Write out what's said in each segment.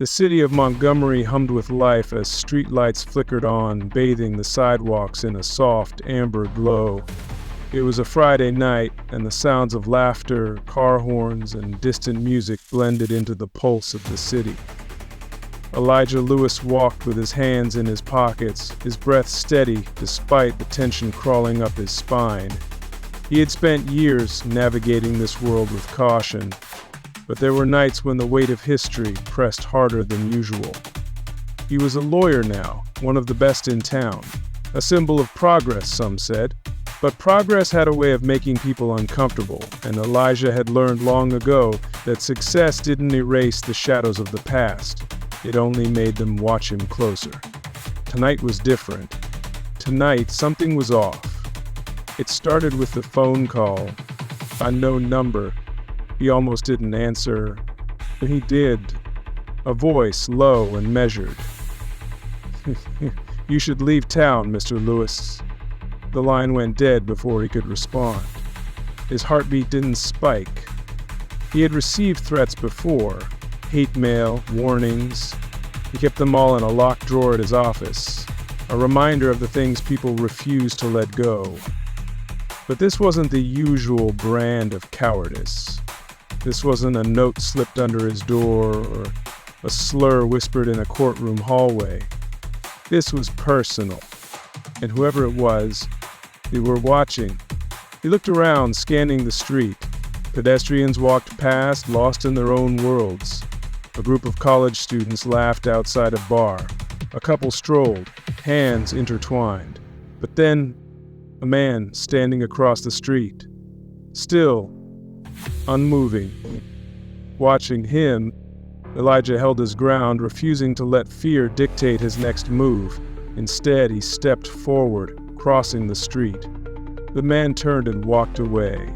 The city of Montgomery hummed with life as streetlights flickered on, bathing the sidewalks in a soft, amber glow. It was a Friday night, and the sounds of laughter, car horns, and distant music blended into the pulse of the city. Elijah Lewis walked with his hands in his pockets, his breath steady despite the tension crawling up his spine. He had spent years navigating this world with caution, but there were nights when the weight of history pressed harder than usual. He was a lawyer now, one of the best in town. A symbol of progress, some said. But progress had a way of making people uncomfortable, and Elijah had learned long ago that success didn't erase the shadows of the past. It only made them watch him closer. Tonight was different. Tonight, something was off. It started with the phone call. Unknown number. He almost didn't answer, but he did. A voice, low and measured. "You should leave town, Mr. Lewis." The line went dead before he could respond. His heartbeat didn't spike. He had received threats before, hate mail, warnings. He kept them all in a locked drawer at his office, a reminder of the things people refused to let go. But this wasn't the usual brand of cowardice. This wasn't a note slipped under his door or a slur whispered in a courtroom hallway. This was personal, and whoever it was, they were watching. He looked around, scanning the street. Pedestrians walked past, lost in their own worlds. A group of college students laughed outside a bar. A couple strolled, hands intertwined. But then, a man standing across the street. Still, unmoving. Watching him, Elijah held his ground, refusing to let fear dictate his next move. Instead, he stepped forward, crossing the street. The man turned and walked away.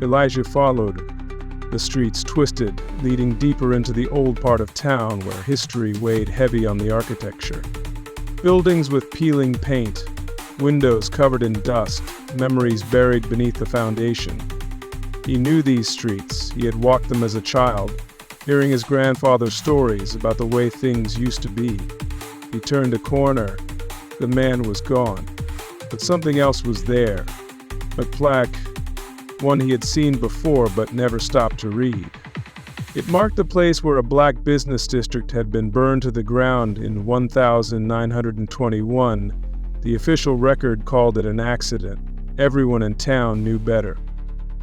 Elijah followed. The streets twisted, leading deeper into the old part of town where history weighed heavy on the architecture. Buildings with peeling paint, windows covered in dust, memories buried beneath the foundation. He knew these streets. He had walked them as a child, hearing his grandfather's stories about the way things used to be. He turned a corner. The man was gone. But something else was there. A plaque, one he had seen before but never stopped to read. It marked the place where a black business district had been burned to the ground in 1921. The official record called it an accident. Everyone in town knew better.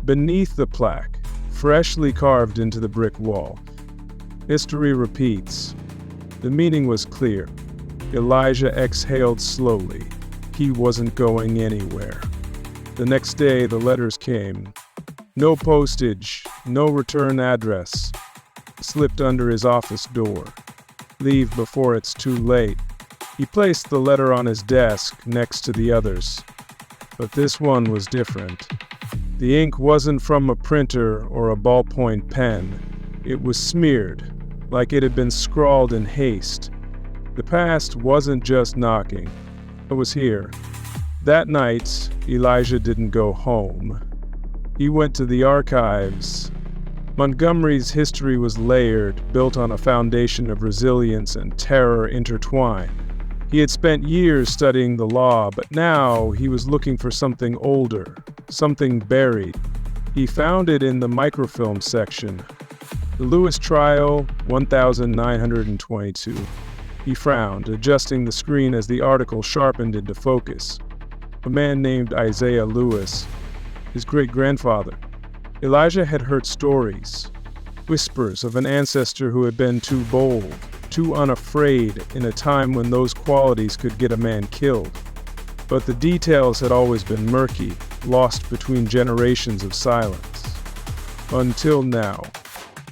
Beneath the plaque, freshly carved into the brick wall, history repeats. The meaning was clear. Elijah exhaled slowly. He wasn't going anywhere. The next day, the letters came. No postage, no return address. Slipped under his office door. Leave before it's too late. He placed the letter on his desk next to the others. But this one was different. The ink wasn't from a printer or a ballpoint pen. It was smeared, like it had been scrawled in haste. The past wasn't just knocking. It was here. That night, Elijah didn't go home. He went to the archives. Montgomery's history was layered, built on a foundation of resilience and terror intertwined. He had spent years studying the law, but now he was looking for something older, something buried. He found it in the microfilm section. The Lewis trial, 1922. He frowned, adjusting the screen as the article sharpened into focus. A man named Isaiah Lewis, his great-grandfather. Elijah had heard stories, whispers of an ancestor who had been too bold, too unafraid in a time when those qualities could get a man killed. But the details had always been murky, lost between generations of silence. Until now.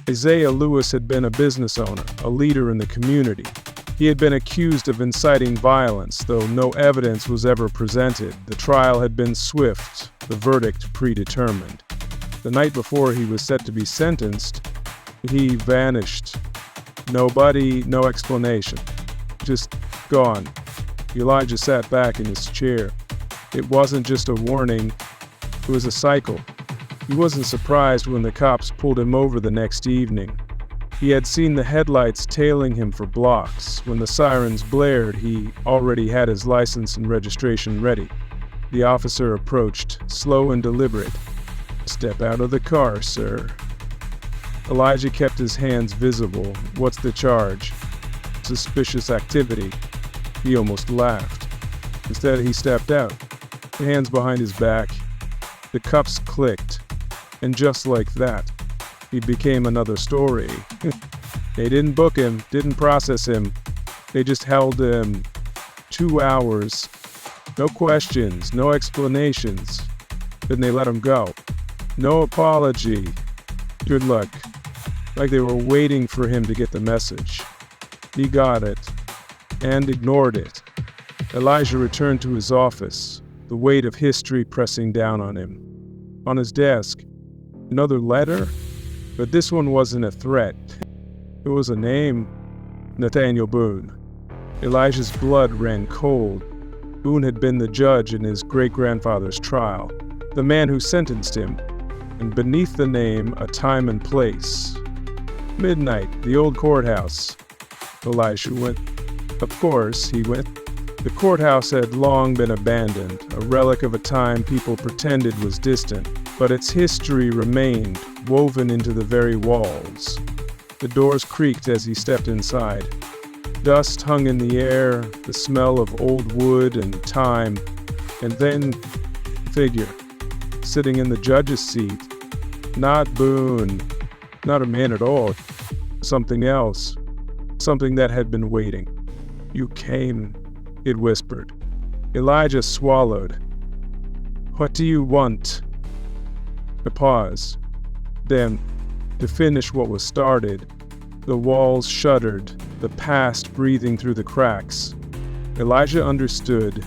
Isaiah Lewis had been a business owner, a leader in the community. He had been accused of inciting violence, though no evidence was ever presented. The trial had been swift, the verdict predetermined. The night before he was set to be sentenced, he vanished. Nobody, no explanation. Just gone. Elijah sat back in his chair. It wasn't just a warning, it was a cycle. He wasn't surprised when the cops pulled him over the next evening. He had seen the headlights tailing him for blocks. When the sirens blared, he already had his license and registration ready. The officer approached, slow and deliberate. "Step out of the car, sir." Elijah kept his hands visible. "What's the charge?" "Suspicious activity." He almost laughed. Instead, he stepped out, hands behind his back. The cuffs clicked, and just like that, he became another story. They didn't book him, didn't process him. They just held him 2 hours. No questions, no explanations. Then they let him go. No apology. Good luck. Like they were waiting for him to get the message. He got it, and ignored it. Elijah returned to his office, the weight of history pressing down on him. On his desk, another letter? But this one wasn't a threat. It was a name. Nathaniel Boone. Elijah's blood ran cold. Boone had been the judge in his great-grandfather's trial, the man who sentenced him, and beneath the name, a time and place. Midnight, the old courthouse. Elijah went. Of course, he went. The courthouse had long been abandoned, a relic of a time people pretended was distant, but its history remained, woven into the very walls. The doors creaked as he stepped inside. Dust hung in the air, the smell of old wood and time, and then a figure, sitting in the judge's seat. Not Boone, not a man at all, something else, something that had been waiting. "You came," it whispered. Elijah swallowed. "What do you want?" A pause. Then, to finish what was started, the walls shuddered, the past breathing through the cracks. Elijah understood.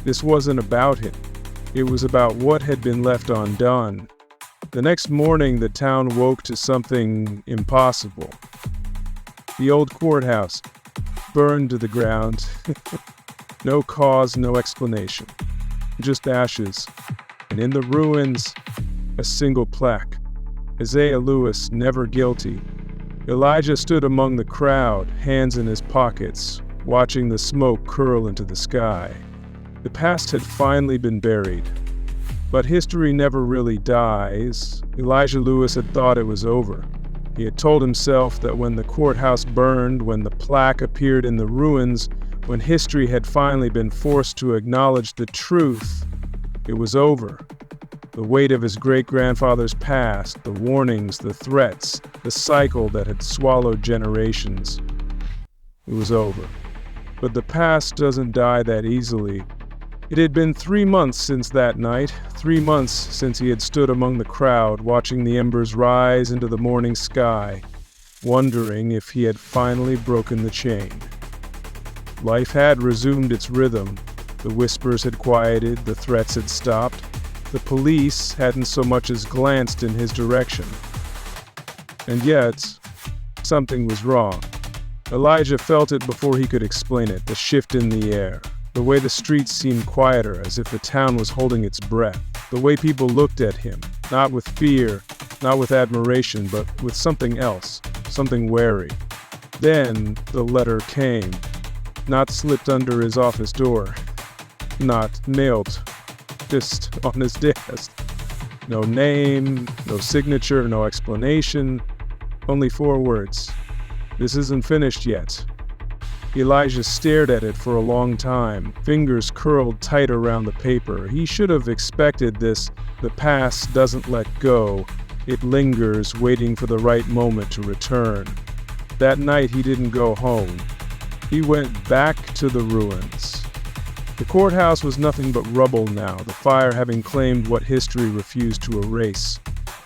This wasn't about him. It was about what had been left undone. The next morning, the town woke to something impossible. The old courthouse, burned to the ground. No cause, no explanation. Just ashes. And in the ruins, a single plaque. Isaiah Lewis, never guilty. Elijah stood among the crowd, hands in his pockets, watching the smoke curl into the sky. The past had finally been buried. But history never really dies. Elijah Lewis had thought it was over. He had told himself that when the courthouse burned, when the plaque appeared in the ruins, when history had finally been forced to acknowledge the truth, it was over. The weight of his great-grandfather's past, the warnings, the threats, the cycle that had swallowed generations. It was over. But the past doesn't die that easily. It had been 3 months since that night, 3 months since he had stood among the crowd, watching the embers rise into the morning sky, wondering if he had finally broken the chain. Life had resumed its rhythm. The whispers had quieted, the threats had stopped. The police hadn't so much as glanced in his direction. And yet, something was wrong. Elijah felt it before he could explain it, the shift in the air. The way the streets seemed quieter, as if the town was holding its breath. The way people looked at him, not with fear, not with admiration, but with something else, something wary. Then the letter came, not slipped under his office door, not mailed, just on his desk. No name, no signature, no explanation, only 4 words. "This isn't finished yet." Elijah stared at it for a long time, fingers curled tight around the paper. He should have expected this. The past doesn't let go. It lingers, waiting for the right moment to return. That night he didn't go home. He went back to the ruins. The courthouse was nothing but rubble now, the fire having claimed what history refused to erase.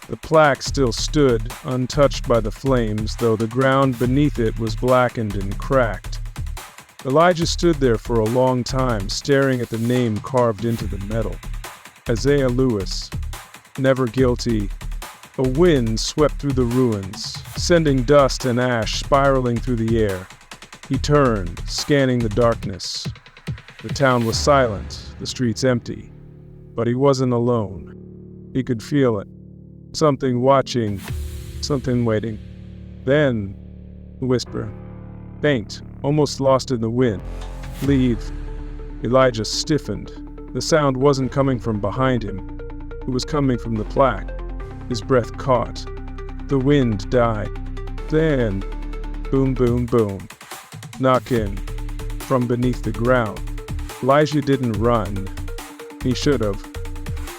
The plaque still stood, untouched by the flames, though the ground beneath it was blackened and cracked. Elijah stood there for a long time, staring at the name carved into the metal. Isaiah Lewis, never guilty. A wind swept through the ruins, sending dust and ash spiraling through the air. He turned, scanning the darkness. The town was silent, the streets empty. But he wasn't alone. He could feel it. Something watching, something waiting. Then, the whisper, faint, almost lost in the wind. Leave. Elijah stiffened. The sound wasn't coming from behind him. It was coming from the plaque. His breath caught. The wind died. Then, boom, boom, boom. Knocking from beneath the ground. Elijah didn't run. He should have.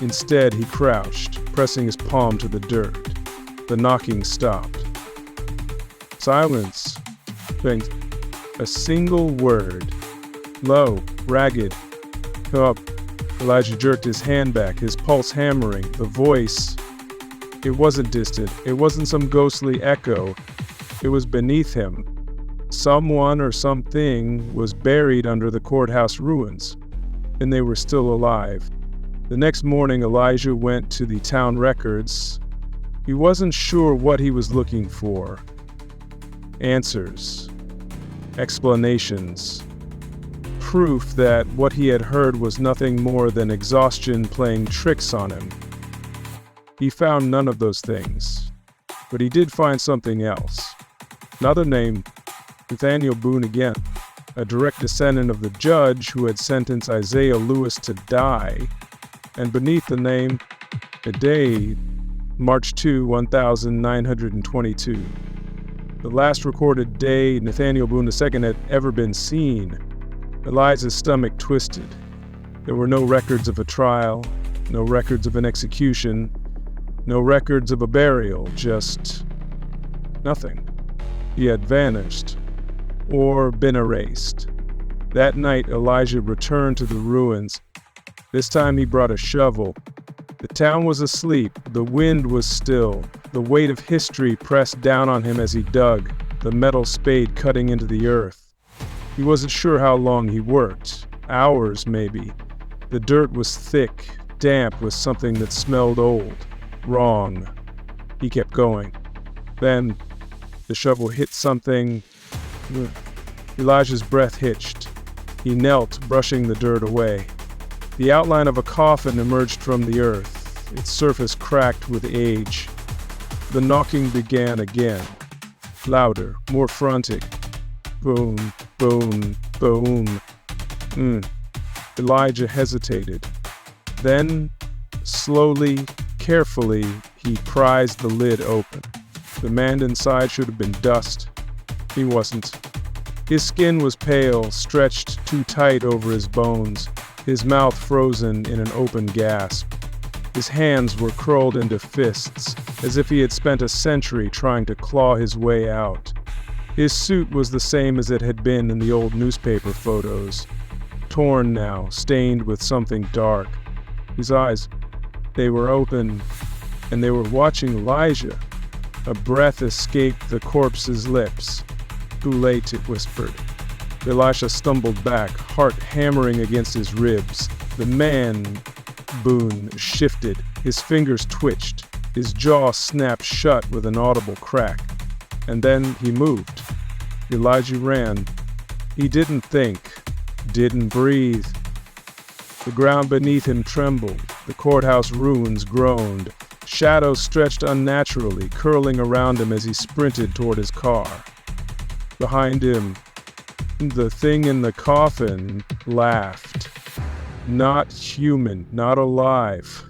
Instead, he crouched, pressing his palm to the dirt. The knocking stopped. Silence. Faint. A single word. Low, ragged. Come up. Elijah jerked his hand back, his pulse hammering. The voice. It wasn't distant. It wasn't some ghostly echo. It was beneath him. Someone or something was buried under the courthouse ruins, and they were still alive. The next morning, Elijah went to the town records. He wasn't sure what he was looking for. Answers. Explanations. Proof that what he had heard was nothing more than exhaustion playing tricks on him. He found none of those things, but he did find something else. Another name, Nathaniel Boone again, a direct descendant of the judge who had sentenced Isaiah Lewis to die, and beneath the name, a day, March 2, 1922. The last recorded day Nathaniel Boone II had ever been seen. Elijah's stomach twisted. There were no records of a trial, no records of an execution, no records of a burial, just nothing. He had vanished, or been erased. That night, Elijah returned to the ruins. This time he brought a shovel. The town was asleep, the wind was still, the weight of history pressed down on him as he dug, the metal spade cutting into the earth. He wasn't sure how long he worked, hours maybe. The dirt was thick, damp with something that smelled old, wrong. He kept going. Then, the shovel hit something. Elijah's breath hitched. He knelt, brushing the dirt away. The outline of a coffin emerged from the earth, its surface cracked with age. The knocking began again, louder, more frantic. Boom, boom, boom. Elijah hesitated. Then, slowly, carefully, he prized the lid open. The man inside should have been dust. He wasn't. His skin was pale, stretched too tight over his bones, his mouth frozen in an open gasp. His hands were curled into fists, as if he had spent a century trying to claw his way out. His suit was the same as it had been in the old newspaper photos, torn now, stained with something dark. His eyes, they were open, and they were watching Elijah. A breath escaped the corpse's lips. Too late, it whispered. Elisha stumbled back, heart hammering against his ribs. The man, Boone, shifted. His fingers twitched. His jaw snapped shut with an audible crack. And then he moved. Elijah ran. He didn't think, didn't breathe. The ground beneath him trembled. The courthouse ruins groaned. Shadows stretched unnaturally, curling around him as he sprinted toward his car. Behind him, the thing in the coffin laughed. Not human, not alive.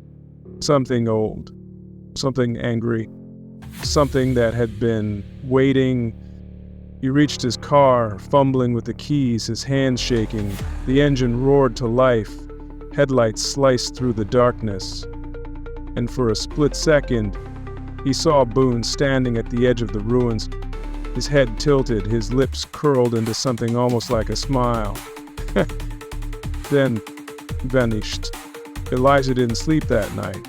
Something old, something angry, something that had been waiting. He reached his car, fumbling with the keys, his hands shaking. The engine roared to life. Headlights sliced through the darkness. And for a split second, he saw Boone standing at the edge of the ruins, his head tilted, his lips curled into something almost like a smile. Then vanished. Elijah didn't sleep that night.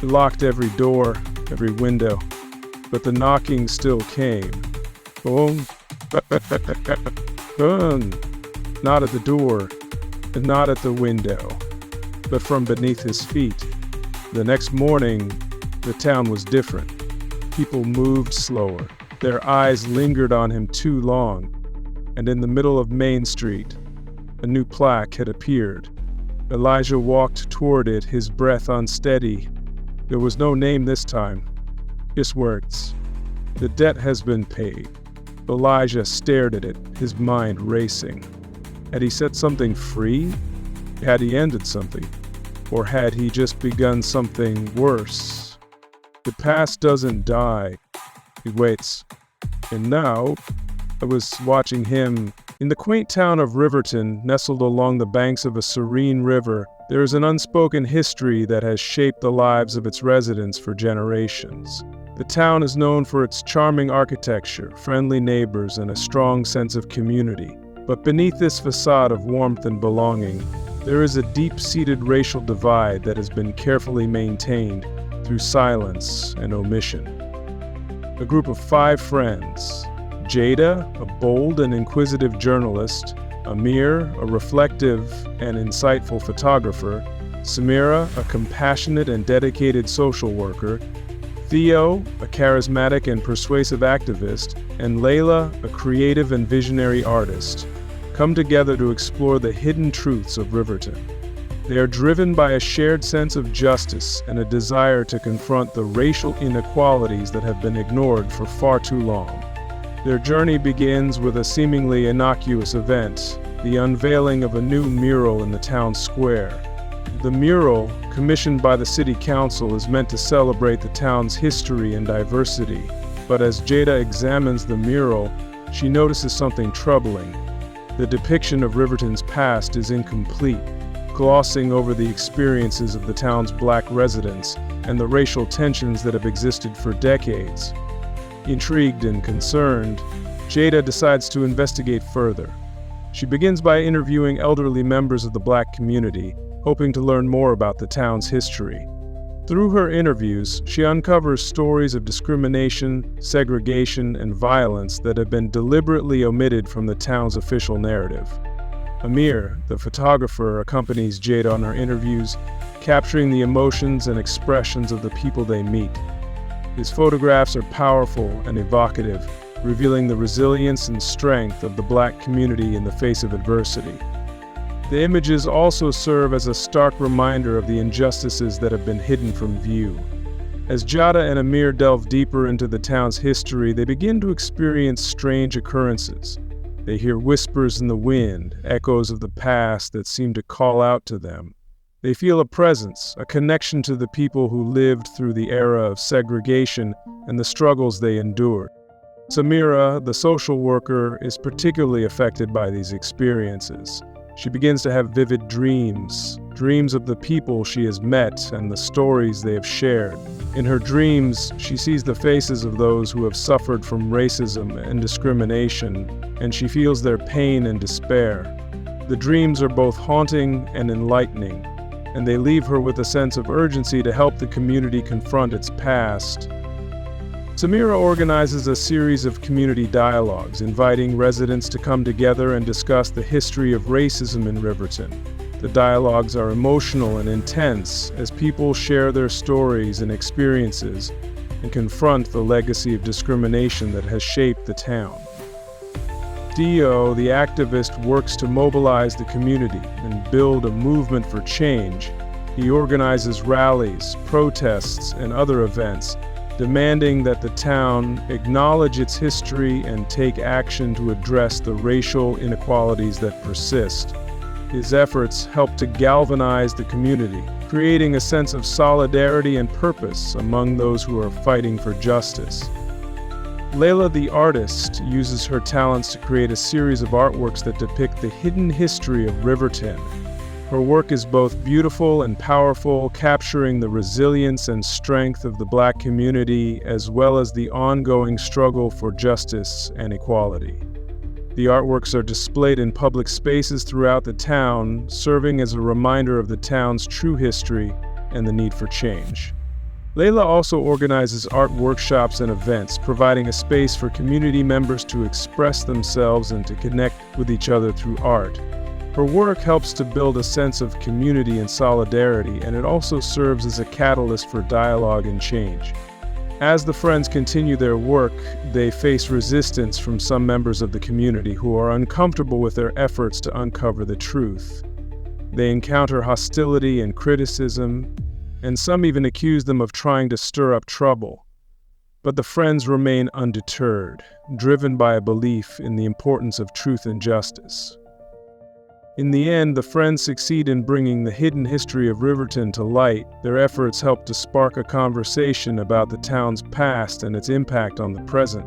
He locked every door, every window, but the knocking still came. Boom. Boom. Not at the door, and not at the window, but from beneath his feet. The next morning, the town was different. People moved slower. Their eyes lingered on him too long. And in the middle of Main Street, a new plaque had appeared. Elijah walked toward it, his breath unsteady. There was no name this time, just words. The debt has been paid. Elijah stared at it, his mind racing. Had he set something free? Had he ended something? Or had he just begun something worse? The past doesn't die. It waits. And now, I was watching him. In the quaint town of Riverton, nestled along the banks of a serene river, there is an unspoken history that has shaped the lives of its residents for generations. The town is known for its charming architecture, friendly neighbors, and a strong sense of community. But beneath this facade of warmth and belonging, there is a deep-seated racial divide that has been carefully maintained through silence and omission. A group of 5 friends: Jada, a bold and inquisitive journalist; Amir, a reflective and insightful photographer; Samira, a compassionate and dedicated social worker; Theo, a charismatic and persuasive activist; and Layla, a creative and visionary artist, come together to explore the hidden truths of Riverton. They are driven by a shared sense of justice and a desire to confront the racial inequalities that have been ignored for far too long. Their journey begins with a seemingly innocuous event, the unveiling of a new mural in the town square. The mural, commissioned by the city council, is meant to celebrate the town's history and diversity. But as Jada examines the mural, she notices something troubling. The depiction of Riverton's past is incomplete, glossing over the experiences of the town's black residents and the racial tensions that have existed for decades. Intrigued and concerned, Jada decides to investigate further. She begins by interviewing elderly members of the black community, hoping to learn more about the town's history. Through her interviews, she uncovers stories of discrimination, segregation, and violence that have been deliberately omitted from the town's official narrative. Amir, the photographer, accompanies Jada on her interviews, capturing the emotions and expressions of the people they meet. His photographs are powerful and evocative, revealing the resilience and strength of the black community in the face of adversity. The images also serve as a stark reminder of the injustices that have been hidden from view. As Jada and Amir delve deeper into the town's history, they begin to experience strange occurrences. They hear whispers in the wind, echoes of the past that seem to call out to them. They feel a presence, a connection to the people who lived through the era of segregation and the struggles they endured. Samira, the social worker, is particularly affected by these experiences. She begins to have vivid dreams of the people she has met and the stories they have shared. In her dreams, she sees the faces of those who have suffered from racism and discrimination, and she feels their pain and despair. The dreams are both haunting and enlightening, and they leave her with a sense of urgency to help the community confront its past. Samira organizes a series of community dialogues, inviting residents to come together and discuss the history of racism in Riverton. The dialogues are emotional and intense as people share their stories and experiences and confront the legacy of discrimination that has shaped the town. Dio, the activist, works to mobilize the community and build a movement for change. He organizes rallies, protests, and other events, demanding that the town acknowledge its history and take action to address the racial inequalities that persist. His efforts help to galvanize the community, creating a sense of solidarity and purpose among those who are fighting for justice. Layla, the artist, uses her talents to create a series of artworks that depict the hidden history of Riverton. Her work is both beautiful and powerful, capturing the resilience and strength of the black community as well as the ongoing struggle for justice and equality. The artworks are displayed in public spaces throughout the town, serving as a reminder of the town's true history and the need for change. Layla also organizes art workshops and events, providing a space for community members to express themselves and to connect with each other through art. Her work helps to build a sense of community and solidarity, and it also serves as a catalyst for dialogue and change. As the friends continue their work, they face resistance from some members of the community who are uncomfortable with their efforts to uncover the truth. They encounter hostility and criticism, and some even accuse them of trying to stir up trouble. But the friends remain undeterred, driven by a belief in the importance of truth and justice. In the end, the friends succeed in bringing the hidden history of Riverton to light. Their efforts help to spark a conversation about the town's past and its impact on the present.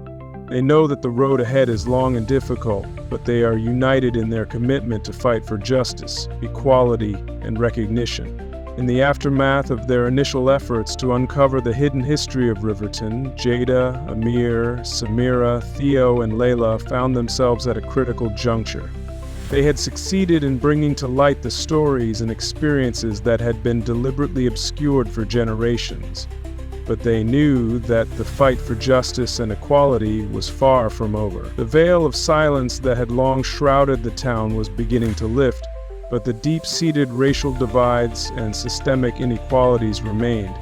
They know that the road ahead is long and difficult, but they are united in their commitment to fight for justice, equality, and recognition. In the aftermath of their initial efforts to uncover the hidden history of Riverton, Jada, Amir, Samira, Theo, and Layla found themselves at a critical juncture. They had succeeded in bringing to light the stories and experiences that had been deliberately obscured for generations. But they knew that the fight for justice and equality was far from over. The veil of silence that had long shrouded the town was beginning to lift, but the deep-seated racial divides and systemic inequalities remained.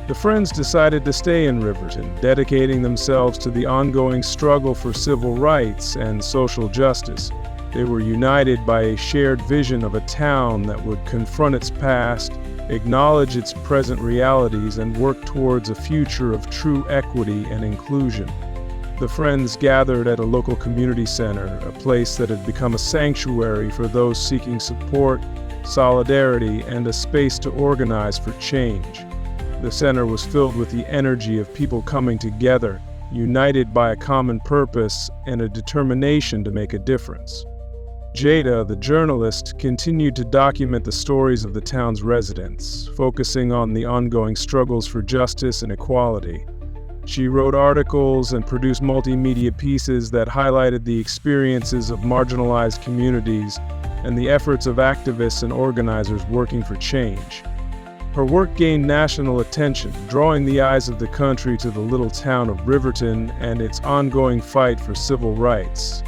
The friends decided to stay in Riverton, dedicating themselves to the ongoing struggle for civil rights and social justice. They were united by a shared vision of a town that would confront its past, acknowledge its present realities, and work towards a future of true equity and inclusion. The friends gathered at a local community center, a place that had become a sanctuary for those seeking support, solidarity, and a space to organize for change. The center was filled with the energy of people coming together, united by a common purpose and a determination to make a difference. Jada, the journalist, continued to document the stories of the town's residents, focusing on the ongoing struggles for justice and equality. She wrote articles and produced multimedia pieces that highlighted the experiences of marginalized communities and the efforts of activists and organizers working for change. Her work gained national attention, drawing the eyes of the country to the little town of Riverton and its ongoing fight for civil rights.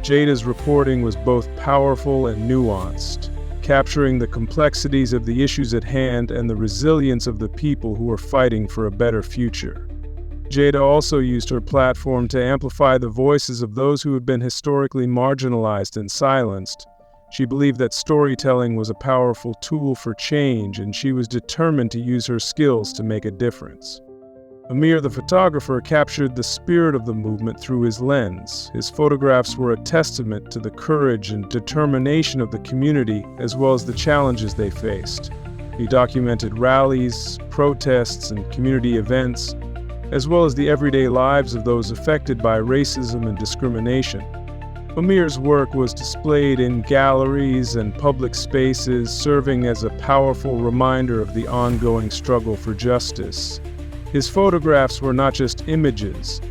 Jada's reporting was both powerful and nuanced, capturing the complexities of the issues at hand and the resilience of the people who are fighting for a better future. Jada also used her platform to amplify the voices of those who had been historically marginalized and silenced. She believed that storytelling was a powerful tool for change, and she was determined to use her skills to make a difference. Amir, the photographer, captured the spirit of the movement through his lens. His photographs were a testament to the courage and determination of the community, as well as the challenges they faced. He documented rallies, protests, and community events, as well as the everyday lives of those affected by racism and discrimination. Amir's work was displayed in galleries and public spaces, serving as a powerful reminder of the ongoing struggle for justice. His photographs were not just images,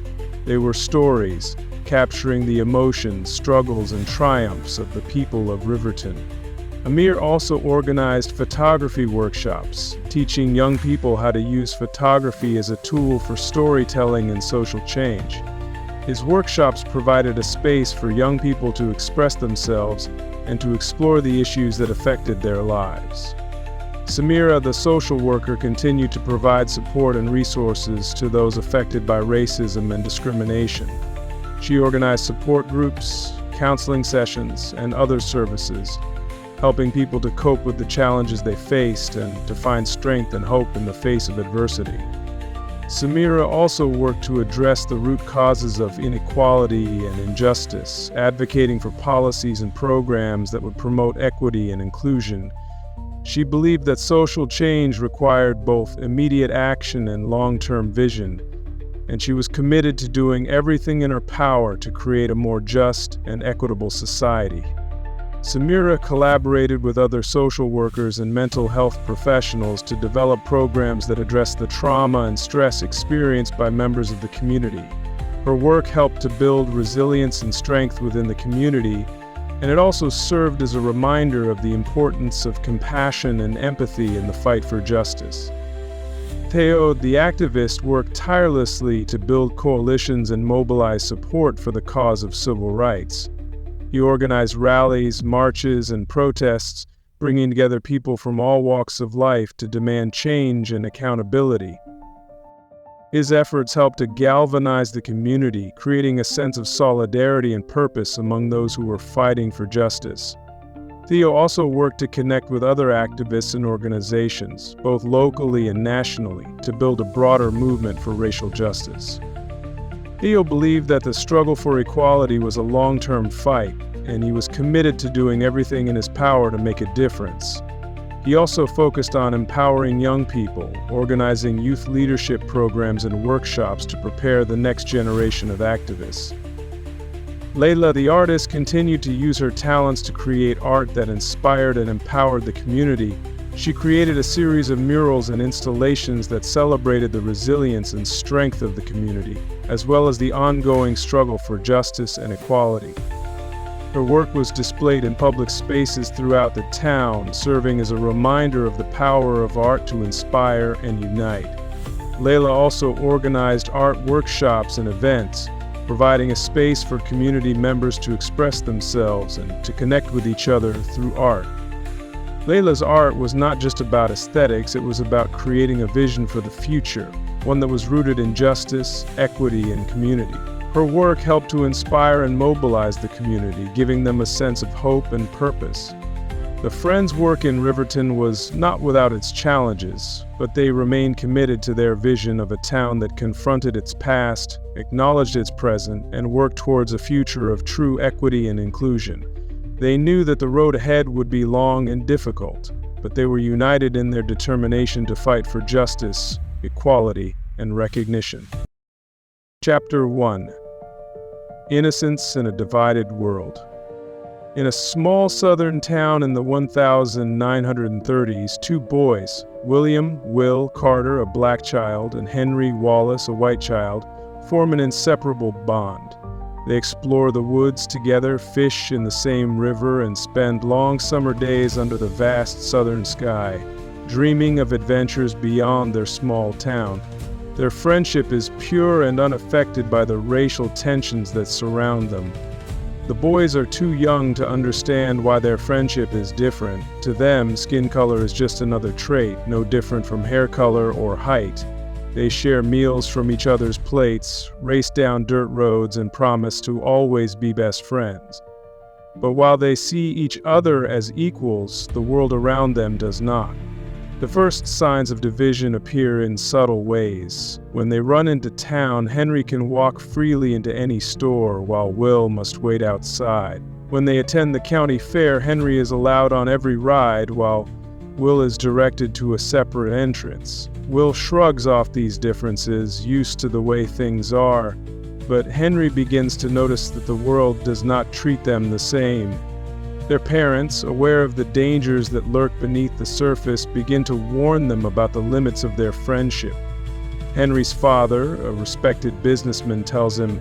they were stories, capturing the emotions, struggles, and triumphs of the people of Riverton. Amir also organized photography workshops, teaching young people how to use photography as a tool for storytelling and social change. His workshops provided a space for young people to express themselves and to explore the issues that affected their lives. Samira, the social worker, continued to provide support and resources to those affected by racism and discrimination. She organized support groups, counseling sessions, and other services, helping people to cope with the challenges they faced and to find strength and hope in the face of adversity. Samira also worked to address the root causes of inequality and injustice, advocating for policies and programs that would promote equity and inclusion. She believed that social change required both immediate action and long-term vision, and she was committed to doing everything in her power to create a more just and equitable society. Samira collaborated with other social workers and mental health professionals to develop programs that address the trauma and stress experienced by members of the community. Her work helped to build resilience and strength within the community, and it also served as a reminder of the importance of compassion and empathy in the fight for justice. Theo, the activist, worked tirelessly to build coalitions and mobilize support for the cause of civil rights. He organized rallies, marches, and protests, bringing together people from all walks of life to demand change and accountability. His efforts helped to galvanize the community, creating a sense of solidarity and purpose among those who were fighting for justice. Theo also worked to connect with other activists and organizations, both locally and nationally, to build a broader movement for racial justice. Theo believed that the struggle for equality was a long-term fight, and he was committed to doing everything in his power to make a difference. He also focused on empowering young people, organizing youth leadership programs and workshops to prepare the next generation of activists. Layla, the artist, continued to use her talents to create art that inspired and empowered the community. She created a series of murals and installations that celebrated the resilience and strength of the community, as well as the ongoing struggle for justice and equality. Her work was displayed in public spaces throughout the town, serving as a reminder of the power of art to inspire and unite. Layla also organized art workshops and events, providing a space for community members to express themselves and to connect with each other through art. Layla's art was not just about aesthetics, it was about creating a vision for the future, one that was rooted in justice, equity, and community. Her work helped to inspire and mobilize the community, giving them a sense of hope and purpose. The Friends' work in Riverton was not without its challenges, but they remained committed to their vision of a town that confronted its past, acknowledged its present, and worked towards a future of true equity and inclusion. They knew that the road ahead would be long and difficult, but they were united in their determination to fight for justice, equality, and recognition. Chapter 1. Innocence in a Divided World. In a small southern town in the 1930s, two boys, Will Carter, a black child, and Henry Wallace, a white child, form an inseparable bond. They explore the woods together, fish in the same river, and spend long summer days under the vast southern sky, dreaming of adventures beyond their small town. Their friendship is pure and unaffected by the racial tensions that surround them. The boys are too young to understand why their friendship is different. To them, skin color is just another trait, no different from hair color or height. They share meals from each other's plates, race down dirt roads, and promise to always be best friends. But while they see each other as equals, the world around them does not. The first signs of division appear in subtle ways. When they run into town, Henry can walk freely into any store, while Will must wait outside. When they attend the county fair, Henry is allowed on every ride, while Will is directed to a separate entrance. Will shrugs off these differences, used to the way things are, but Henry begins to notice that the world does not treat them the same. Their parents, aware of the dangers that lurk beneath the surface, begin to warn them about the limits of their friendship. Henry's father, a respected businessman, tells him,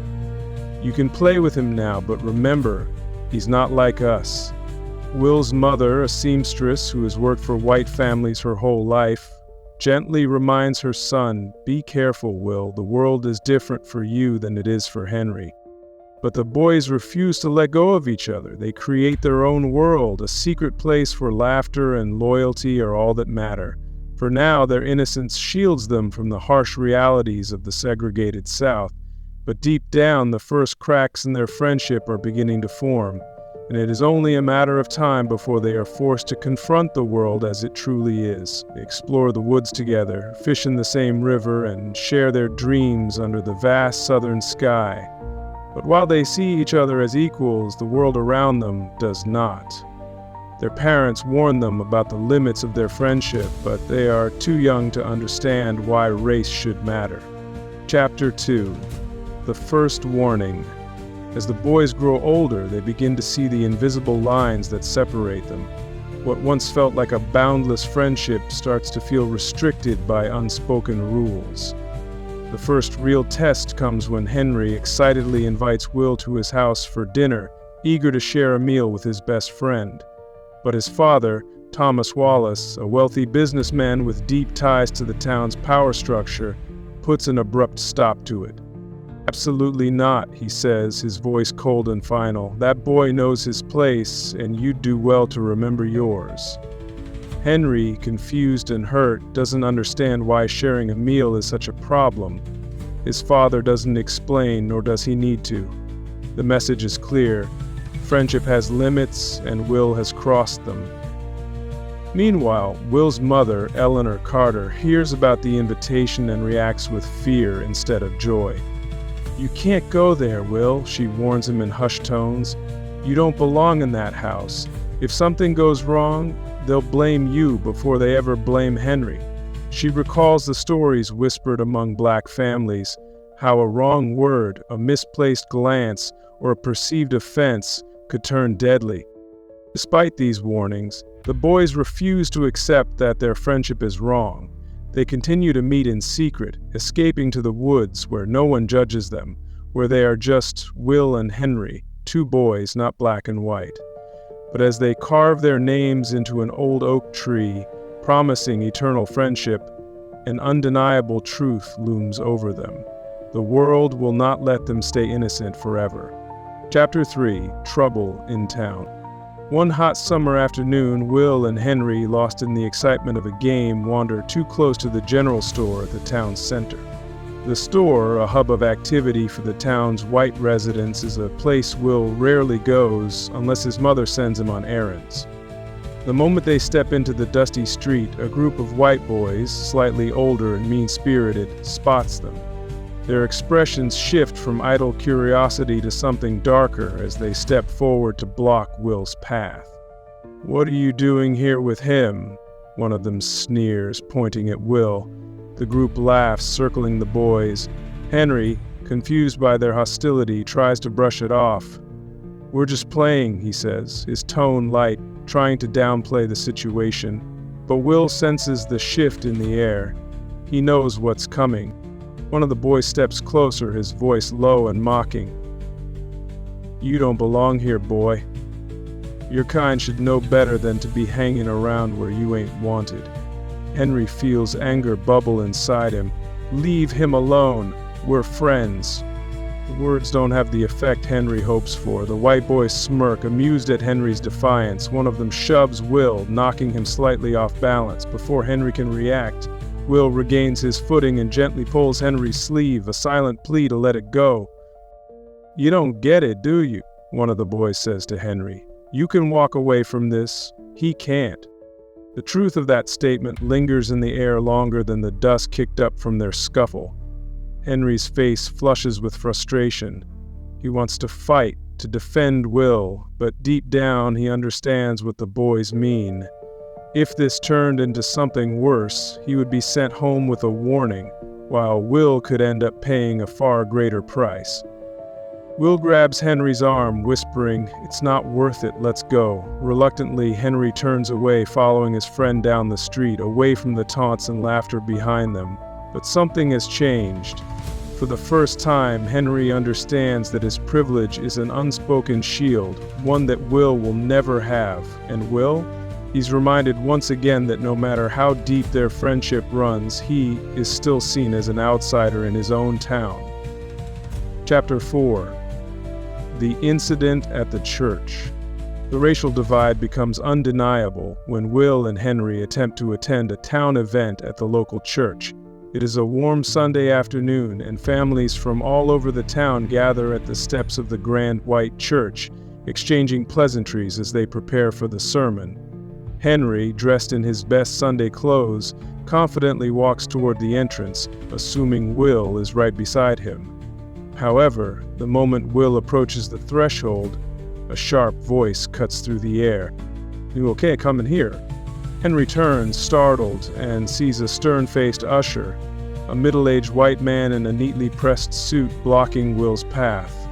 "You can play with him now, but remember, he's not like us." Will's mother, a seamstress who has worked for white families her whole life, gently reminds her son, "Be careful, Will, the world is different for you than it is for Henry." But the boys refuse to let go of each other. They create their own world, a secret place where laughter and loyalty are all that matter. For now, their innocence shields them from the harsh realities of the segregated South. But deep down, the first cracks in their friendship are beginning to form, and it is only a matter of time before they are forced to confront the world as it truly is. They explore the woods together, fish in the same river, and share their dreams under the vast southern sky. But while they see each other as equals, the world around them does not. Their parents warn them about the limits of their friendship, but they are too young to understand why race should matter. Chapter 2. The First Warning. As the boys grow older, they begin to see the invisible lines that separate them. What once felt like a boundless friendship starts to feel restricted by unspoken rules. The first real test comes when Henry excitedly invites Will to his house for dinner, eager to share a meal with his best friend. But his father, Thomas Wallace, a wealthy businessman with deep ties to the town's power structure, puts an abrupt stop to it. "Absolutely not," he says, his voice cold and final. "That boy knows his place, and you'd do well to remember yours." Henry, confused and hurt, doesn't understand why sharing a meal is such a problem. His father doesn't explain, nor does he need to. The message is clear. Friendship has limits, and Will has crossed them. Meanwhile, Will's mother, Eleanor Carter, hears about the invitation and reacts with fear instead of joy. "You can't go there, Will," she warns him in hushed tones. "You don't belong in that house. If something goes wrong, they'll blame you before they ever blame Henry." She recalls the stories whispered among black families, how a wrong word, a misplaced glance, or a perceived offense could turn deadly. Despite these warnings, the boys refuse to accept that their friendship is wrong. They continue to meet in secret, escaping to the woods where no one judges them, where they are just Will and Henry, two boys, not black and white. But as they carve their names into an old oak tree, promising eternal friendship, an undeniable truth looms over them. The world will not let them stay innocent forever. Chapter 3: Trouble in Town. One hot summer afternoon, Will and Henry, lost in the excitement of a game, wander too close to the general store at the town's center. The store, a hub of activity for the town's white residents, is a place Will rarely goes unless his mother sends him on errands. The moment they step into the dusty street, a group of white boys, slightly older and mean-spirited, spots them. Their expressions shift from idle curiosity to something darker as they step forward to block Will's path. "What are you doing here with him?" one of them sneers, pointing at Will. The group laughs, circling the boys. Henry, confused by their hostility, tries to brush it off. "We're just playing," he says, his tone light, trying to downplay the situation. But Will senses the shift in the air. He knows what's coming. One of the boys steps closer, his voice low and mocking. "You don't belong here, boy. Your kind should know better than to be hanging around where you ain't wanted." Henry feels anger bubble inside him. "Leave him alone. We're friends." The words don't have the effect Henry hopes for. The white boys smirk, amused at Henry's defiance. One of them shoves Will, knocking him slightly off balance. Before Henry can react, Will regains his footing and gently pulls Henry's sleeve, a silent plea to let it go. "You don't get it, do you?" one of the boys says to Henry. "You can walk away from this. He can't." The truth of that statement lingers in the air longer than the dust kicked up from their scuffle. Henry's face flushes with frustration. He wants to fight, to defend Will, but deep down he understands what the boys mean. If this turned into something worse, he would be sent home with a warning, while Will could end up paying a far greater price. Will grabs Henry's arm, whispering, "It's not worth it, let's go." Reluctantly, Henry turns away, following his friend down the street, away from the taunts and laughter behind them. But something has changed. For the first time, Henry understands that his privilege is an unspoken shield, one that Will never have. And Will? He's reminded once again that no matter how deep their friendship runs, he is still seen as an outsider in his own town. Chapter 4: The Incident at the Church. The racial divide becomes undeniable when Will and Henry attempt to attend a town event at the local church. It is a warm Sunday afternoon, and families from all over the town gather at the steps of the grand white church, exchanging pleasantries as they prepare for the sermon. Henry, dressed in his best Sunday clothes, confidently walks toward the entrance, assuming Will is right beside him. However, the moment Will approaches the threshold, a sharp voice cuts through the air. "You okay coming here?" Henry turns, startled, and sees a stern-faced usher, a middle-aged white man in a neatly pressed suit blocking Will's path.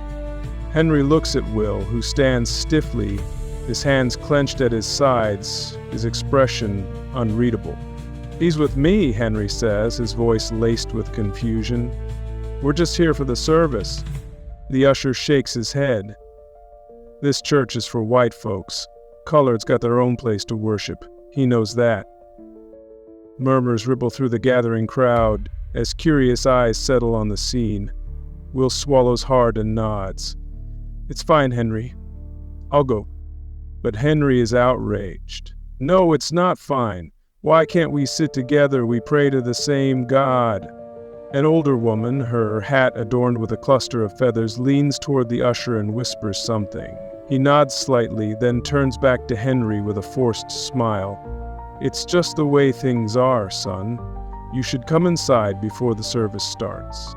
Henry looks at Will, who stands stiffly, his hands clenched at his sides, his expression unreadable. "He's with me," Henry says, his voice laced with confusion. "We're just here for the service." The usher shakes his head. "This church is for white folks. Colored's got their own place to worship. He knows that." Murmurs ripple through the gathering crowd as curious eyes settle on the scene. Will swallows hard and nods. "It's fine, Henry. I'll go." But Henry is outraged. "No, it's not fine. Why can't we sit together? We pray to the same God." An older woman, her hat adorned with a cluster of feathers, leans toward the usher and whispers something. He nods slightly, then turns back to Henry with a forced smile. "It's just the way things are, son. You should come inside before the service starts."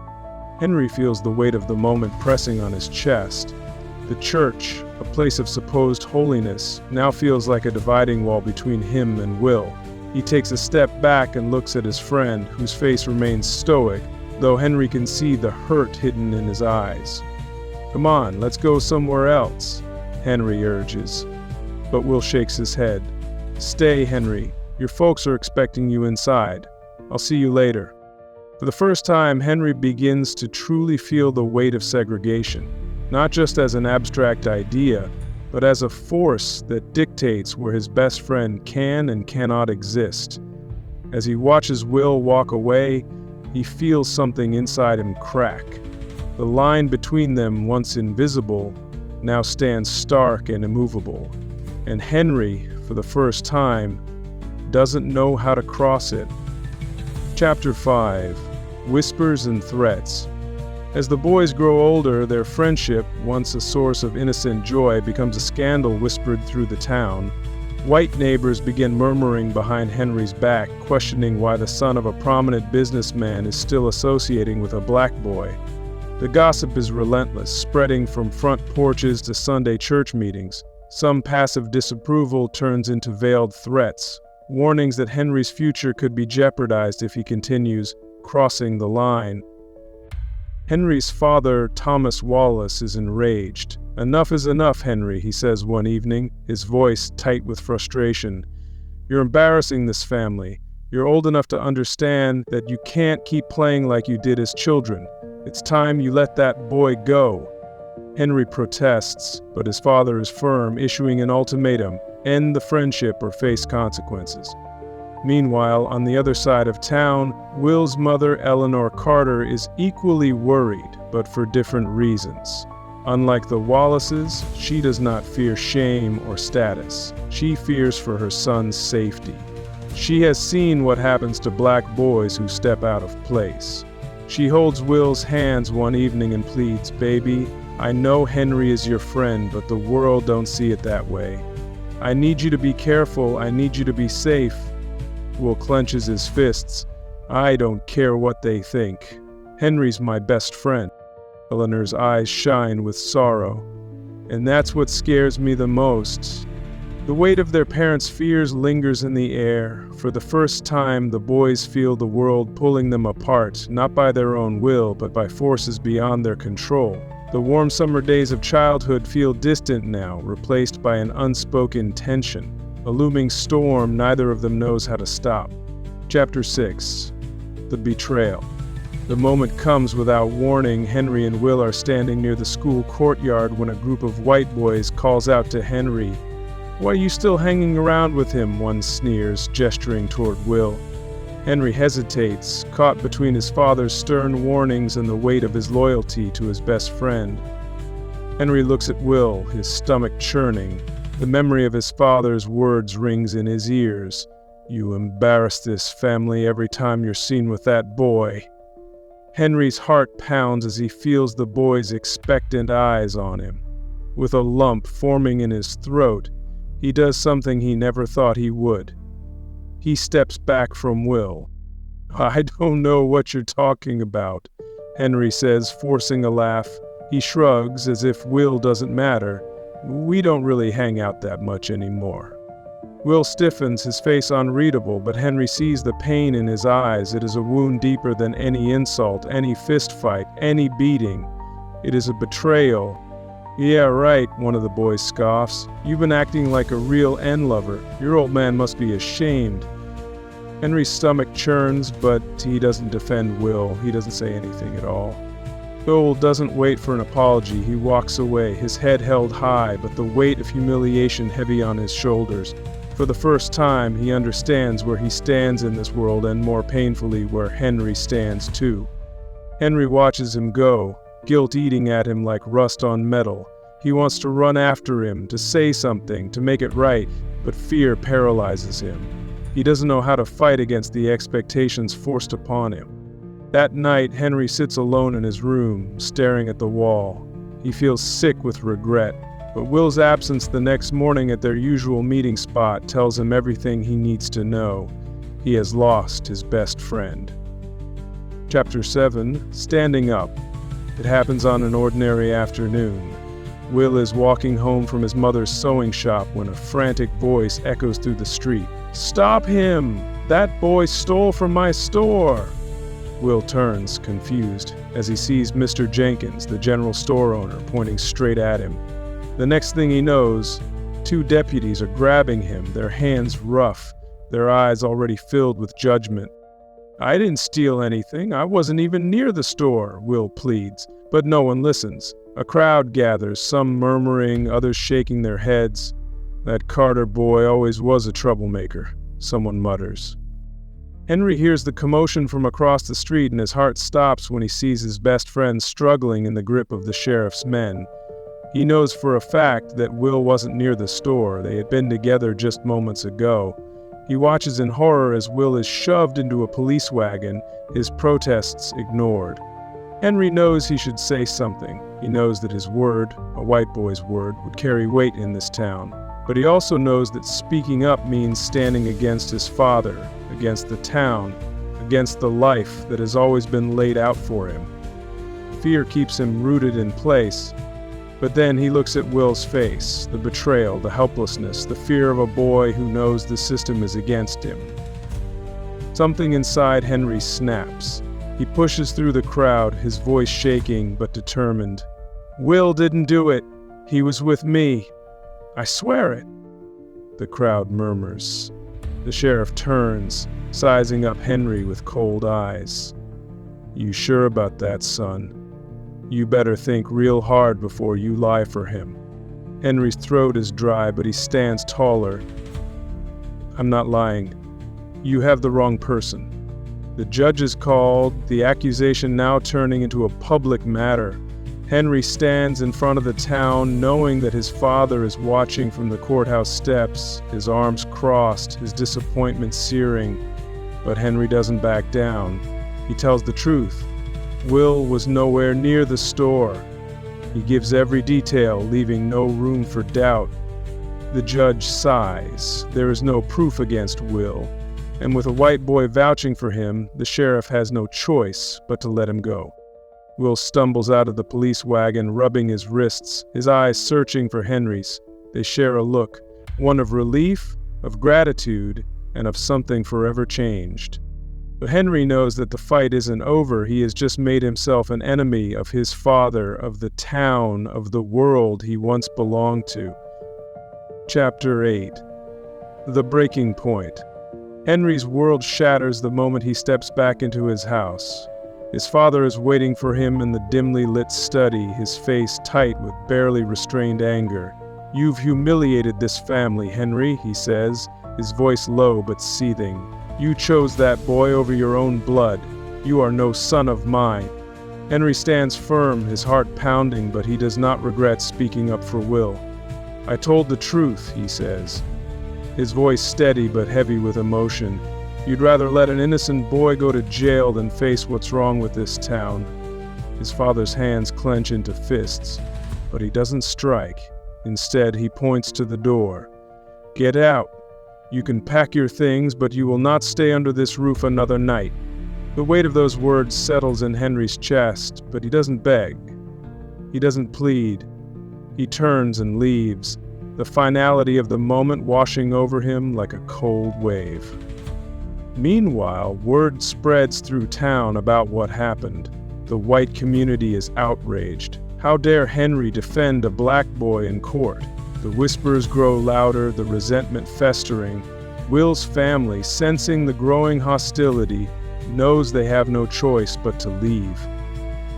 Henry feels the weight of the moment pressing on his chest. The church, a place of supposed holiness, now feels like a dividing wall between him and Will. He takes a step back and looks at his friend, whose face remains stoic, though Henry can see the hurt hidden in his eyes. "Come on, let's go somewhere else," Henry urges. But Will shakes his head. "Stay, Henry. Your folks are expecting you inside. I'll see you later." For the first time, Henry begins to truly feel the weight of segregation, not just as an abstract idea, but as a force that dictates where his best friend can and cannot exist. As he watches Will walk away, he feels something inside him crack. The line between them, once invisible, now stands stark and immovable. And Henry, for the first time, doesn't know how to cross it. Chapter 5. Whispers and Threats. As the boys grow older, their friendship, once a source of innocent joy, becomes a scandal whispered through the town. White neighbors begin murmuring behind Henry's back, questioning why the son of a prominent businessman is still associating with a black boy. The gossip is relentless, spreading from front porches to Sunday church meetings. Some passive disapproval turns into veiled threats, warnings that Henry's future could be jeopardized if he continues crossing the line. Henry's father, Thomas Wallace, is enraged. "Enough is enough, Henry," he says one evening, his voice tight with frustration. "You're embarrassing this family. You're old enough to understand that you can't keep playing like you did as children. It's time you let that boy go." Henry protests, but his father is firm, issuing an ultimatum: end the friendship or face consequences. Meanwhile, on the other side of town, Will's mother, Eleanor Carter, is equally worried, but for different reasons. Unlike the Wallaces, she does not fear shame or status. She fears for her son's safety. She has seen what happens to black boys who step out of place. She holds Will's hands one evening and pleads, "Baby, I know Henry is your friend, but the world don't see it that way. I need you to be careful. I need you to be safe." Will clenches his fists. "I don't care what they think. Henry's my best friend." Eleanor's eyes shine with sorrow. "And that's what scares me the most." The weight of their parents' fears lingers in the air. For the first time, the boys feel the world pulling them apart, not by their own will, but by forces beyond their control. The warm summer days of childhood feel distant now, replaced by an unspoken tension. A looming storm neither of them knows how to stop. Chapter 6. The Betrayal. The moment comes without warning. Henry and Will are standing near the school courtyard when a group of white boys calls out to Henry. "Why are you still hanging around with him?" one sneers, gesturing toward Will. Henry hesitates, caught between his father's stern warnings and the weight of his loyalty to his best friend. Henry looks at Will, his stomach churning. The memory of his father's words rings in his ears. "You embarrass this family every time you're seen with that boy." Henry's heart pounds as he feels the boy's expectant eyes on him. With a lump forming in his throat, he does something he never thought he would. He steps back from Will. "I don't know what you're talking about," Henry says, forcing a laugh. He shrugs as if Will doesn't matter. "We don't really hang out that much anymore." Will stiffens, his face unreadable, but Henry sees the pain in his eyes. It is a wound deeper than any insult, any fistfight, any beating. It is a betrayal. "Yeah, right," one of the boys scoffs. "You've been acting like a real N lover. Your old man must be ashamed." Henry's stomach churns, but he doesn't defend Will. He doesn't say anything at all. Will doesn't wait for an apology. He walks away, his head held high, but the weight of humiliation heavy on his shoulders. For the first time, he understands where he stands in this world, and more painfully, where Henry stands too. Henry watches him go, guilt eating at him like rust on metal. He wants to run after him, to say something, to make it right, but fear paralyzes him. He doesn't know how to fight against the expectations forced upon him. That night, Henry sits alone in his room, staring at the wall. He feels sick with regret, But Will's absence the next morning at their usual meeting spot tells him everything he needs to know. He has lost his best friend. Chapter 7, Standing Up. It happens on an ordinary afternoon. Will is walking home from his mother's sewing shop when a frantic voice echoes through the street. "Stop him! That boy stole from my store!" Will turns, confused, as he sees Mr. Jenkins, the general store owner, pointing straight at him. The next thing he knows, 2 deputies are grabbing him, their hands rough, their eyes already filled with judgment. "I didn't steal anything. I wasn't even near the store," Will pleads, but no one listens. A crowd gathers, some murmuring, others shaking their heads. "That Carter boy always was a troublemaker," someone mutters. Henry hears the commotion from across the street and his heart stops when he sees his best friend struggling in the grip of the sheriff's men. He knows for a fact that Will wasn't near the store. They had been together just moments ago. He watches in horror as Will is shoved into a police wagon, his protests ignored. Henry knows he should say something. He knows that his word, a white boy's word, would carry weight in this town. But he also knows that speaking up means standing against his father, against the town, against the life that has always been laid out for him. Fear keeps him rooted in place. But then he looks at Will's face, the betrayal, the helplessness, the fear of a boy who knows the system is against him. Something inside Henry snaps. He pushes through the crowd, his voice shaking but determined. "Will didn't do it. He was with me. I swear it." The crowd murmurs. The sheriff turns, sizing up Henry with cold eyes. "You sure about that, son? You better think real hard before you lie for him." Henry's throat is dry, but he stands taller. "I'm not lying. You have the wrong person." The judge is called, the accusation now turning into a public matter. Henry stands in front of the town, knowing that his father is watching from the courthouse steps, his arms crossed, his disappointment searing. But Henry doesn't back down. He tells the truth. Will was nowhere near the store. He gives every detail, leaving no room for doubt. The judge sighs. There is no proof against Will, and with a white boy vouching for him, the sheriff has no choice but to let him go. Will stumbles out of the police wagon, rubbing his wrists, his eyes searching for Henry's. They share a look, one of relief, of gratitude, and of something forever changed. But Henry knows that the fight isn't over. He has just made himself an enemy of his father, of the town, of the world he once belonged to. Chapter 8. The Breaking Point. Henry's world shatters the moment he steps back into his house. His father is waiting for him in the dimly lit study, his face tight with barely restrained anger. "You've humiliated this family, Henry," he says, his voice low but seething. "You chose that boy over your own blood. You are no son of mine." Henry stands firm, his heart pounding, but he does not regret speaking up for Will. "I told the truth," he says, his voice steady but heavy with emotion. "You'd rather let an innocent boy go to jail than face what's wrong with this town." His father's hands clench into fists, but he doesn't strike. Instead, he points to the door. "Get out. You can pack your things, but you will not stay under this roof another night." The weight of those words settles in Henry's chest, but he doesn't beg. He doesn't plead. He turns and leaves, the finality of the moment washing over him like a cold wave. Meanwhile, word spreads through town about what happened. The white community is outraged. How dare Henry defend a black boy in court? The whispers grow louder, the resentment festering. Will's family, sensing the growing hostility, knows they have no choice but to leave.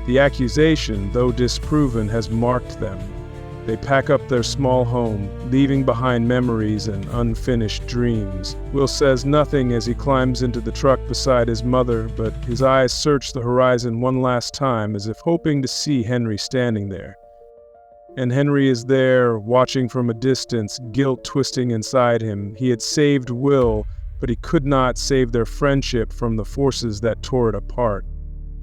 The accusation, though disproven, has marked them. They pack up their small home, leaving behind memories and unfinished dreams. Will says nothing as he climbs into the truck beside his mother, but his eyes search the horizon one last time as if hoping to see Henry standing there. And Henry is there, watching from a distance, guilt twisting inside him. He had saved Will, but he could not save their friendship from the forces that tore it apart.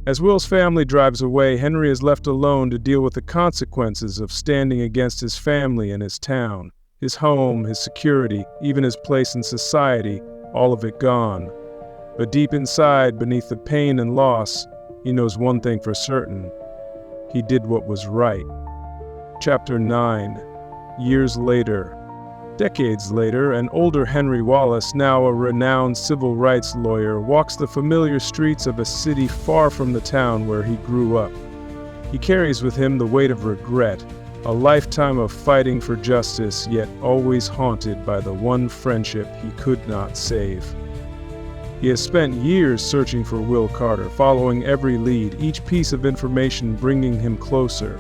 As Will's family drives away, Henry is left alone to deal with the consequences of standing against his family and his town. His home, his security, even his place in society, all of it gone. But deep inside, beneath the pain and loss, he knows one thing for certain. He did what was right. Chapter 9. Years later. Decades later, an older Henry Wallace, now a renowned civil rights lawyer, walks the familiar streets of a city far from the town where he grew up. He carries with him the weight of regret, a lifetime of fighting for justice, yet always haunted by the one friendship he could not save. He has spent years searching for Will Carter, following every lead, each piece of information bringing him closer.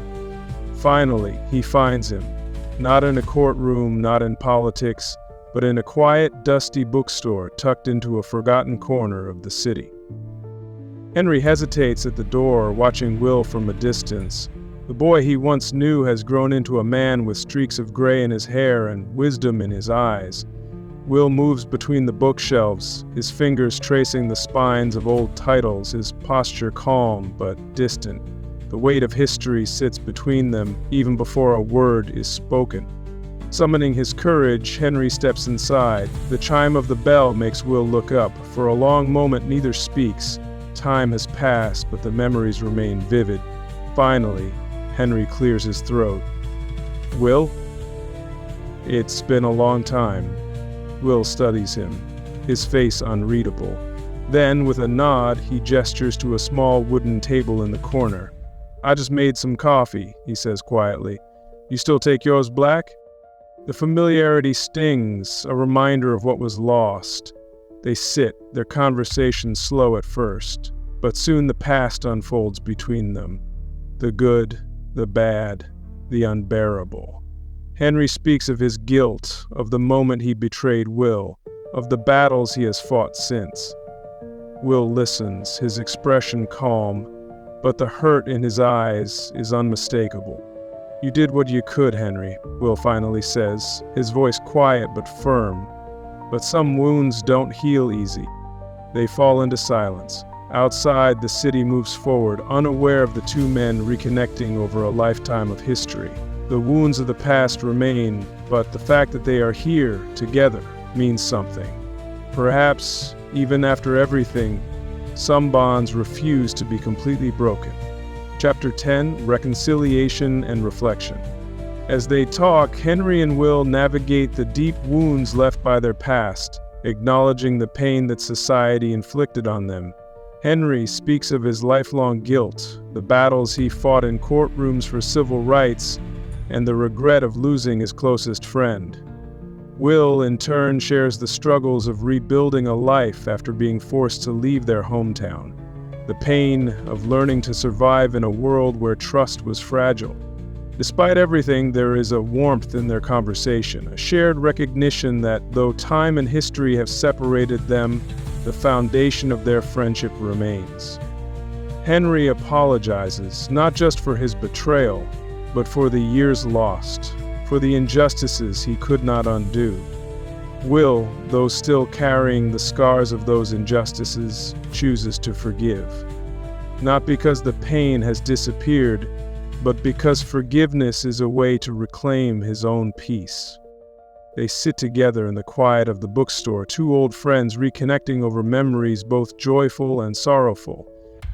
Finally, he finds him. Not in a courtroom, not in politics, but in a quiet, dusty bookstore tucked into a forgotten corner of the city. Henry hesitates at the door, watching Will from a distance. The boy he once knew has grown into a man with streaks of gray in his hair and wisdom in his eyes. Will moves between the bookshelves, his fingers tracing the spines of old titles, his posture calm but distant. The weight of history sits between them, even before a word is spoken. Summoning his courage, Henry steps inside. The chime of the bell makes Will look up. For a long moment, neither speaks. Time has passed, but the memories remain vivid. Finally, Henry clears his throat. "Will?" "It's been a long time." Will studies him, his face unreadable. Then, with a nod, he gestures to a small wooden table in the corner. "I just made some coffee," he says quietly. "You still take yours black?" The familiarity stings, a reminder of what was lost. They sit, their conversation slow at first, but soon the past unfolds between them. The good, the bad, the unbearable. Henry speaks of his guilt, of the moment he betrayed Will, of the battles he has fought since. Will listens, his expression calm, but the hurt in his eyes is unmistakable. "You did what you could, Henry," Will finally says, his voice quiet but firm. But some wounds don't heal easy. They fall into silence. Outside, the city moves forward, unaware of the two men reconnecting over a lifetime of history. The wounds of the past remain, but the fact that they are here, together, means something. Perhaps, even after everything, some bonds refuse to be completely broken. Chapter 10, Reconciliation and Reflection. As they talk, Henry and Will navigate the deep wounds left by their past, acknowledging the pain that society inflicted on them. Henry speaks of his lifelong guilt, the battles he fought in courtrooms for civil rights, and the regret of losing his closest friend. Will, in turn, shares the struggles of rebuilding a life after being forced to leave their hometown, the pain of learning to survive in a world where trust was fragile. Despite everything, there is a warmth in their conversation, a shared recognition that though time and history have separated them, the foundation of their friendship remains. Henry apologizes, not just for his betrayal, but for the years lost, for the injustices he could not undo. Will, though still carrying the scars of those injustices, chooses to forgive. Not because the pain has disappeared, but because forgiveness is a way to reclaim his own peace. They sit together in the quiet of the bookstore, two old friends reconnecting over memories both joyful and sorrowful.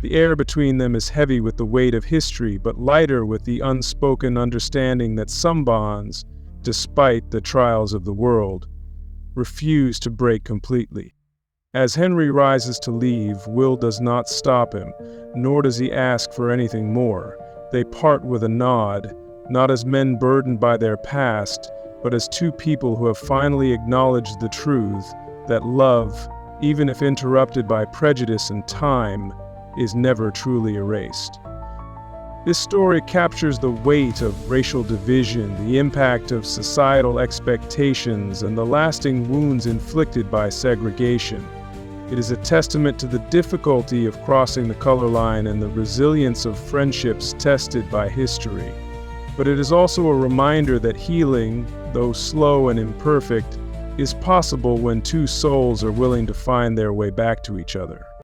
The air between them is heavy with the weight of history, but lighter with the unspoken understanding that some bonds, despite the trials of the world, refuse to break completely. As Henry rises to leave, Will does not stop him, nor does he ask for anything more. They part with a nod, not as men burdened by their past, but as two people who have finally acknowledged the truth that love, even if interrupted by prejudice and time, is never truly erased. This story captures the weight of racial division, the impact of societal expectations, and the lasting wounds inflicted by segregation. It is a testament to the difficulty of crossing the color line and the resilience of friendships tested by history. But it is also a reminder that healing, though slow and imperfect, is possible when two souls are willing to find their way back to each other.